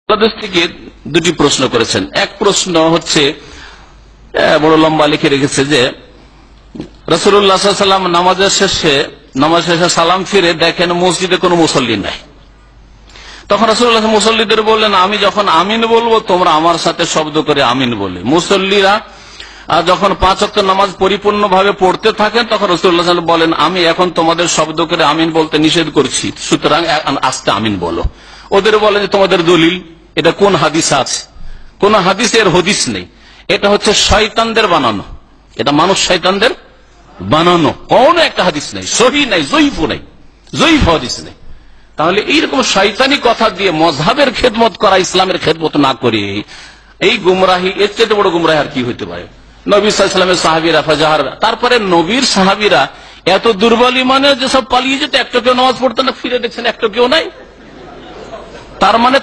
বাংলাদেশ থেকে দুটি প্রশ্ন করেছেন। এক প্রশ্ন হচ্ছে বড় লম্বা লিখে রেখেছে যে রাসূলুল্লাহ সাল্লাল্লাহু আলাইহি ওয়াসাল্লাম নামাজ শেষে সালাম ফিরে দেখেন মসজিদে কোনো মুসল্লি নাই। তখন রাসূলুল্লাহ মুসল্লিদের বললেন, আমি যখন আমিন বলবো তোমরা আমার সাথে শব্দ করে আমিন বলে। মুসল্লিরা যখন 5 ওয়াক্ত নামাজ পরিপূর্ণভাবে পড়তে থাকেন তখন রাসূলুল্লাহ সাল্লাল্লাহু আলাইহি ওয়াসাল্লাম বলেন, আমি এখন তোমাদের শব্দ করে আমিন বলতে নিষেধ করছি, সুতরাং আস্তে আমিন বলো। ওদের বলেন যে তোমাদের দলিল এটা কোন হাদিস আছে? কোন হাদিসের হদিস নেই, এটা হচ্ছে শয়তানদের বানানো, এটা মানুষ শয়তানদের বানানো, কোন একটা হাদিস নেই, সহিহ নাই, জয়ীফও নাই, জয়ীফ হাদিস নেই। তাহলে এইরকম শয়তানি কথা দিয়ে মযহাবের খেদমত করা, ইসলামের খেদমত না করে এই গুমরাহি, এর চেয়ে বড় গুমরাহি আর কি হইতে পারে? নবী সাল্লাল্লাহু আলাইহি ওয়াসাল্লামের সাহাবীরা ফাজাহার, তারপরে নবীর সাহাবীরা এত দুর্বল ইমানে যে সব পালিয়ে যেত, একটা কেউ নামাজ পড়তো না, ফিরে দেখছেন একটা কেউ নাই। তার মানে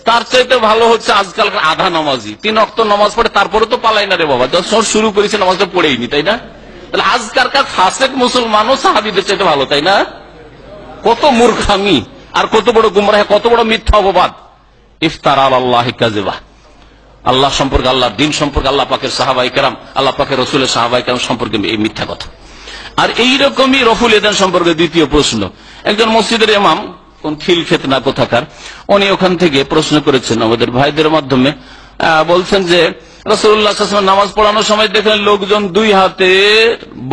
তার চাইতে ভালো হচ্ছে আজকাল আধা নামাজি, 3 ওয়াক্ত নামাজ পড়ে তারপরে তো পালাই না রে বাবা, যখন শুরু করেছে নামাজটা পড়েইনি, তাই না? তাহলে আজকালকার ফাসেক মুসলমানও সাহাবীদের চাইতে ভালো, তাই না? কত মূর্খামি আর কত বড় গুমরাহ, কত বড় মিথ্যা অপবাদ! ইফতারা আলাল্লাহি কাযিবা, আল্লাহ সম্পর্কে, আল্লাহর দ্বীন সম্পর্কে, আল্লাহ পাকের সাহাবায়ে কেরাম, আল্লাহ পাকের রাসূলের সাহাবায়ে কেরাম সম্পর্কে এই মিথ্যা কথা। আর এইরকমই রফুল এদান সম্পর্কে দ্বিতীয় প্রশ্ন, একজন মসজিদের ইমাম, কোন খিলক্ষেত না কোথাকার, উনি ওখান থেকে প্রশ্ন করেছেন আমাদের ভাইদের মাধ্যমে, বলছেন যে রাসূলুল্লাহ সাল্লাল্লাহু আলাইহি ওয়াসাল্লাম নামাজ পড়ানোর সময় দেখলেন লোকজন 2 হাতে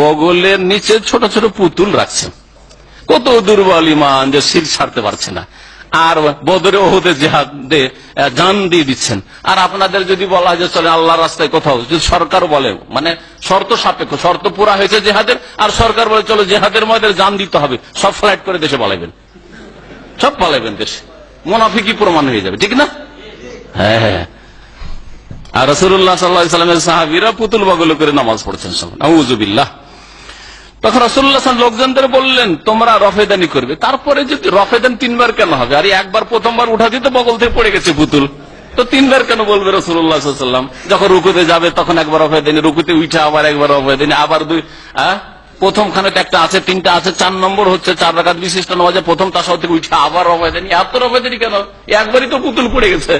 বগলের নিচে ছোট ছোট পুতুল রাখছেন। কত দুর্বল ঈমান যে শির ছাড়তে পারছে না, আর বদরে ওহুদে জিহাদে জান দিয়ে দিচ্ছেন। আর আপনাদের যদি বলা হয় যে চলে আল্লাহর রাস্তায় কোথাও, যদি সরকার বলে, মানে শর্ত সাপেক্ষ, শর্ত পুরা হয়েছে জিহাদের, আর সরকার বলে চলো জিহাদের ময়দানে জান দিতে হবে, সব ফ্লাইট করে দেশে পালাইবেন, সব পালাইবেন দেশে, মুনাফিকি প্রমাণ হয়ে যাবে, ঠিক না? হ্যাঁ। আর রাসূলুল্লাহ সাল্লাল্লাহু আলাইহি ওয়াসাল্লামের সাহাবীরা পুতুল বগল করে নামাজ পড়ছেন, নাউযুবিল্লাহ। তখন রাসূলুল্লাহ সাল্লাল্লাহু আলাইহি ওয়াসাল্লাম লোকজনদের বললেন তোমরা রফেদানি করবে। তারপরে যদি রফেদান 3 বার কেন হবে? আর একবার প্রথমবার উঠা দিতে বগল থেকে পড়ে গেছে পুতুল, তো 3 বার কেন বলবে রাসূলুল্লাহ সাল্লাল্লাহু আলাইহি ওয়াসাল্লাম? যখন রুকুতে যাবে তখন একবার রফেদানি, রুকুতে উঠে আবার একবার রফেদানি, আবার 2, প্রথম খানে একটা আছে, 3টা আছে, 4 নম্বর হচ্ছে 4 রাকাত বিশিষ্ট নামাজে প্রথম তাশাহুদ থেকে উঠে আবার রফেদানি। এত রফেদানি কেন? একবারই তো পুতুল পড়ে গেছে।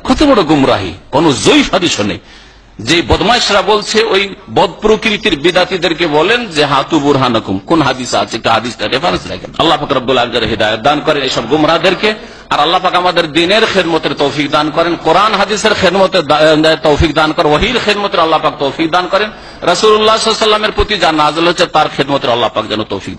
কত বড় গুমরাহি, কোন জয়ীফ হাদিস নেই। যে বদমাইশরা বলছে ওই বদ প্রকৃতির বিদাতীদেরকে বলেন যে হাতু বুরহানাকুম, কোন হাদিস আছে, একটা হাদিসটা রেফারেন্স রাখেন। আল্লাহ পাক রব্বুল আলামিন হিদায়াত দান করেন এইসব গুমরাহদেরকে, আর আল্লাহ পাক আমাদের দ্বীনের খেদমতের তৌফিক দান করেন, কোরআন হাদিসের খেদমতের তৌফিক দান করেন, ওহীর খেদমতের আল্লাহ পাক তৌফিক দান করেন, রাসূলুল্লাহ সাল্লাল্লাহু আলাইহি ওয়াসাল্লামের প্রতি যা নাযিল হচ্ছে তার খেদমতের আল্লাহ পাক যেন তৌফিক